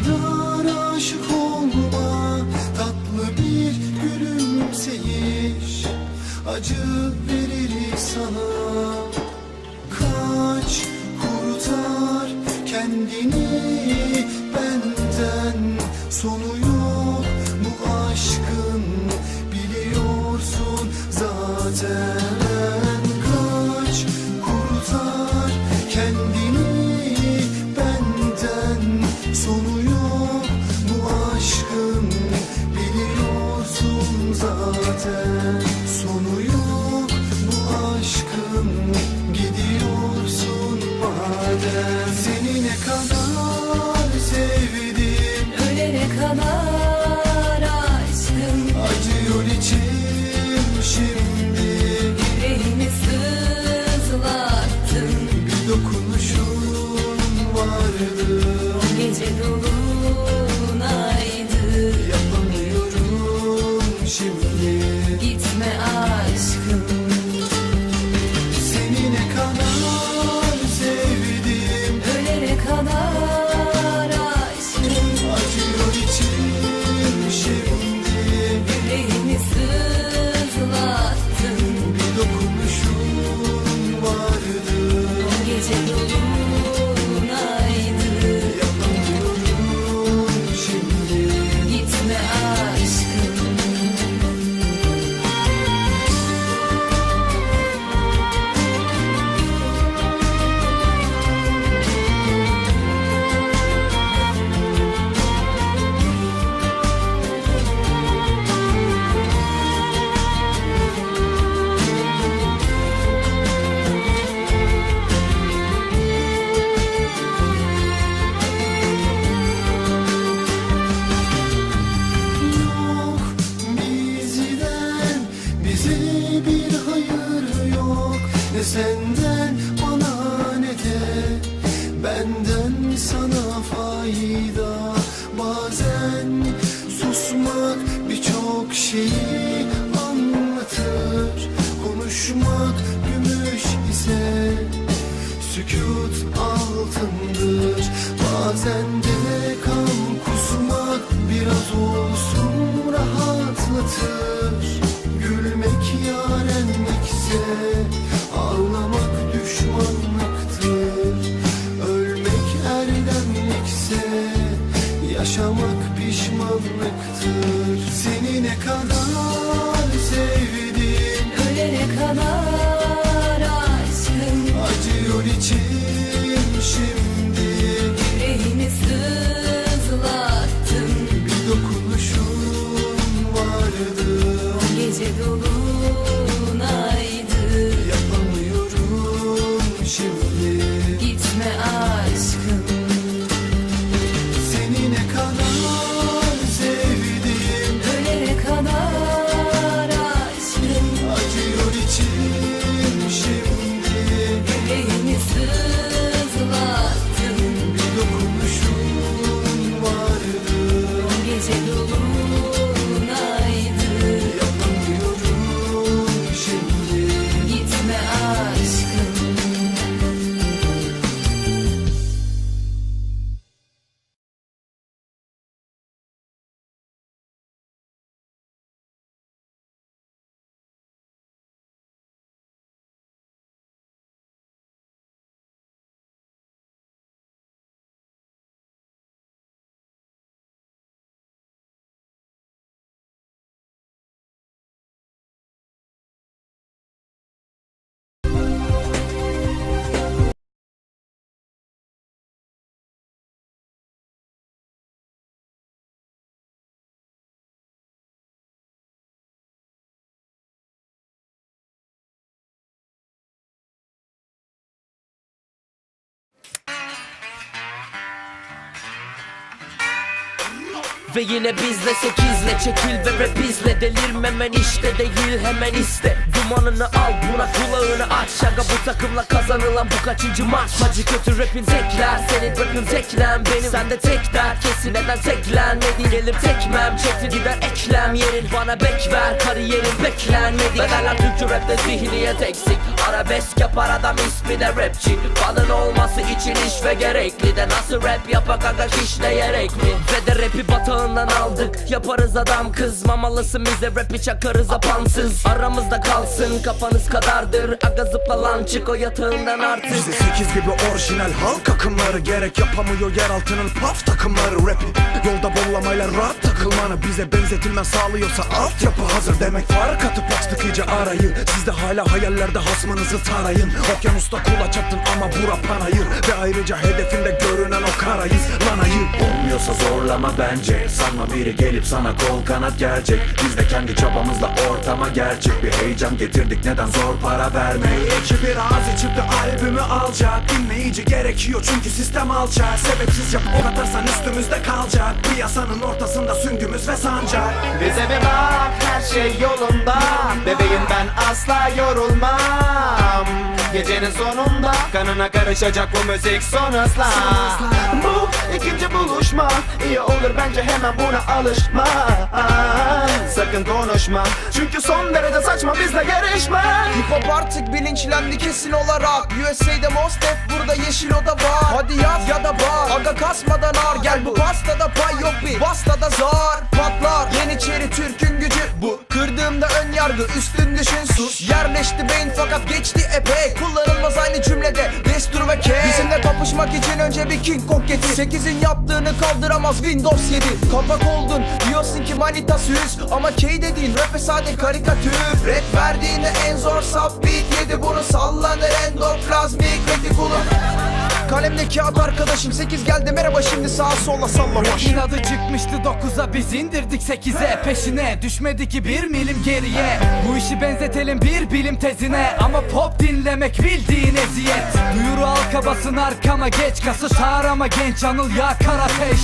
kadar aşık olma, tatlı bir gülümseyiş acı verir sana. Kaç, kurtar kendini benden, sonu yok bu aşkın, biliyorsun zaten. Kaç, kurtar kendini benden, sonu yok bu aşkın, biliyorsun zaten. Sonu yok bu aşkın, gidiyorsun madem. Seni ne kadar sevdim, Ölene kadar aşkım, acıyor içim şimdi. yüreğimi sızlattın. Bir dokunuşun vardı, Gece dolunaydı. yapamıyorum şimdi. Gitme aşkım, Seni ne kadar sevdim, ölene kadar aşkım, acıyor içim şimdi. yüreğimi sızlattın. Bir dokunuşun vardı, Gece dolunaydı. yapamıyorum şimdi. Gitme aşkım. Yok bizden, bize bir hayır yok. Ne senden bana ne de benden sana fayda. Bazen susmak birçok şeyi anlatır. Konuşmak gümüş ise sükût altındır. Bazen de kan kusmak biraz olsun rahatlatır. Gülmek yarenlikse ağlamak düşmanlıktır. Ölmek erdemlikse yaşamak pişmanlıktır. Seni ne kadar sevdim, Ölene kadar aşkım, acıyor içim şimdi. yüreğimi sızlattın. Bir dokunuşun vardı, Gece dolunaydı. yapamıyorum şimdi. Gitme aşkım, Seni ne kadar sevdim, ölene kadar aşkım, acıyor içim şimdi. yüreğimi sızlattın. Bir dokunuşun vardı, Gece dolunaydı. yapamıyorum şimdi. Gitme aşkım. Ve yine bizle sekizle çekil ve rap izle. Delirmemen işte değil hemen iste. Dumanını al buna kulağını aç. Şaka bu takımla kazanılan bu kaçıncı maç. Acı kötü rapin tekler, senin rapin teklem. Benim sende tek dert kesin neden teklenmedi. Gelir tekmem çekti gider eklem. Yerin bana bek ver kariyerin beklenmedi. Ben hala Türkçe rapte zihniyet eksik. Arabesk yapar adam ismi de rapçi. Balın olması için iş ve gerekli de nasıl rap yapak aga işleyerek mi? Ve de rapi batağından aldık. Yaparız adam kız mamalısın bize rapi çakarız apansız. Aramızda kalsın kafanız kadardır. Aga zıpla lan çık o yatağından artık. Bizde 8 gibi orijinal halk akımları. Gerek yapamıyor yeraltının paf takımları. Rapi yolda bollamayla rahat takılmanı bize benzetilmen sağlıyorsa altyapı hazır demek. Fark atıp açtık iyice arayı. Siz de hala hayallerde hasmınızı tarayın. Okyanusta kulaç attın ama bura panayır. Ve ayrıca hedefinde görünen o karayız lan ayı. Olmuyorsa zorlama bence. Sanma biri gelip sana kol kanat gelecek. Biz de kendi çabamızla ortama gerçek bir heyecan getirdik, neden zor para vermek. İki biraz çıktı albümü alacak. Dinleyici gerekiyor çünkü sistem alacak. Sebepsiz yapıp atarsan üstümüzde kalacak. Piyasanın ortasında süngümüz ve sancak. Bize bir bak, her şey yolunda. Bebeğim ben asla yorulmam. Gecenin sonunda kanına karışacak bu müzik son hızla. Bu ikinci buluşma, iyi olur bence hemen buna alışma. Sakın konuşma, çünkü son derece saçma bizle yarışma. Hip hop artık bilinçlendi kesin olarak. USA'de most hep burada yeşil oda var. Hadi yaz ya da bağır, aga kasmadan ağır. Gel bu pastada pay yok bir bastada zar patlar. Yeniçeri Türk'ün gücü bu. Kırdığımda ön yargı üstün düşün sus. Yerleşti beyin fakat geçti epey. Kullanılmaz aynı cümlede destur ve K. Bizimle kapışmak için önce bir King Kong getir. 8'in yaptığını kaldıramaz Windows 7. Kapak oldun diyorsun ki manitası yüz. Ama K dediğin rap'e sade karikatür. Rap verdiğinde en zor sub beat yedi. Bunu sallanır endoplazmik retikulum. Kalemle kağıt arkadaşım 8 geldi merhaba şimdi sağa sola salla boş. İnadı çıkmıştı 9'a biz indirdik 8'e. Peşine düşmedi ki 1 milim geriye. Bu işi benzetelim bir bilim tezine. Ama pop dinlemek bildiğin eziyet. Duyuru halka basın arkama geç. Kası çağırama genç Anıl yakar ateş.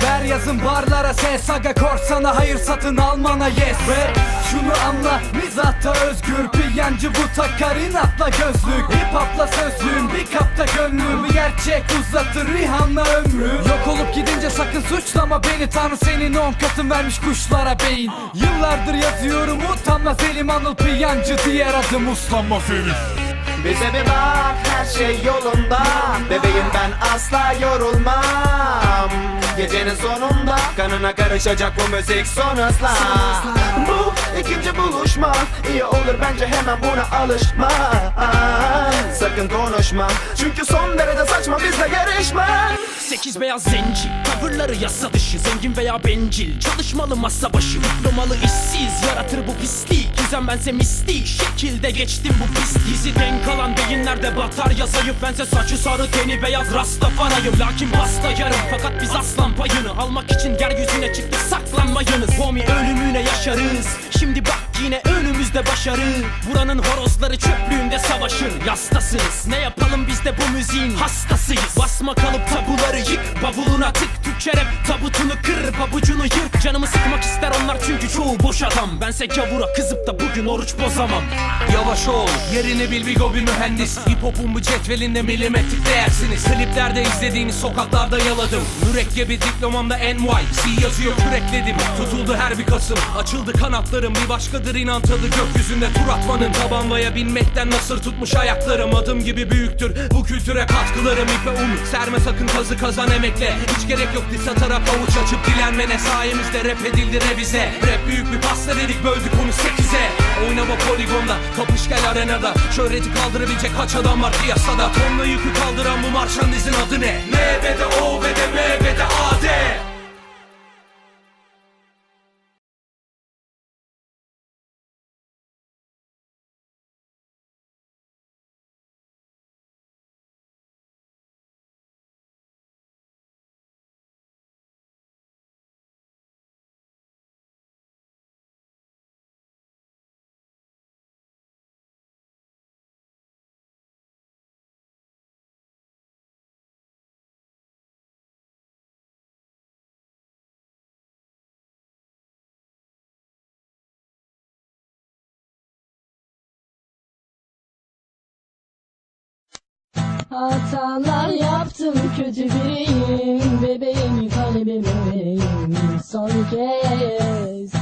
Ver yazın barlara ses. Aga korsana hayır satın almana yes. Rap şunu anla mizahta özgür. Piyancı bu takar inatla gözlük. Hip hopla sözlüğüm bir kapta gönlüm. Bir gerçek uzatır Rihanna ömrü. Yok olup gidince sakın suçlama beni. Tanrı senin 10 katın vermiş kuşlara beyin. Yıllardır yazıyorum utanmaz elim Anıl Piyancı diğer adım uslanmaz elim. Bize bir bak, her şey yolunda. Bebeğim ben asla yorulmam. Gecenin sonunda kanına karışacak bu müzik son hızla. Bu ikinci buluşma, iyi olur bence hemen buna alışma. Sakın konuşma, çünkü son derece saçma bizle yarışma. 8 beyaz zenci, tavırları yasa dışı. Zengin veya bencil, çalışmalı masa başı. Diplomalı işsiz, yaratır bu pislik. Gizem bense misli, şekilde geçtim bu pist. Dizi denk alan beyinlerde batar ya zayıf. Bense saçı sarı teni beyaz rastafanayım. Lakin basta yarım fakat biz aslan payını almak için yeryüzüne çıktık saklanmayınız. Homie ölümüne yaşarız, şimdi bak yine önümüzde başarı. Buranın horozları çöplüğünde savaşır. Yastasınız, ne yapalım biz de bu müziğin hastasıyız. Basma kalıp tabuları yık, bavuluna tık. Türkçe rap tabutunu kır, pabucunu yırt. Canımı sıkmak ister onlar çünkü çoğu boş adam. Bense gavura kızıp da bugün oruç bozamam. Yavaş ol, yerini bil Vigo bir mühendis. Hip hop'un bu cetvelinde milimetrik değersiniz. Kliplerde izlediğiniz sokaklarda yaladım. Mürekkebi diplomamda NYC yazıyor kürekledim. Tutuldu her bir kasım, açıldı kanatlarım. Bir başkadır inan tadı gökyüzünde tur atmanın. Tabanvaya binmekten nasır tutmuş ayaklarım. Adım gibi büyüktür bu kültüre katkılarım. İpe un serme sakın kazı kazan emekle. Hiç gerek yok diss atarak avuç açıp dilenmene. Sayemizde rap edildi revize. Rap büyük bir pasta dedik böldük onu 8'e. Oynama poligonda kapış gel arenada. Şöhreti kaldırabilecek kaç adam var piyasada. Tonla yükü kaldıran bu marşandizin adı ne? M ve de O ve de M ve de A D. Hatalar yaptım, kötü biriyim. Bebeğim kalbim bebeğim. Son kez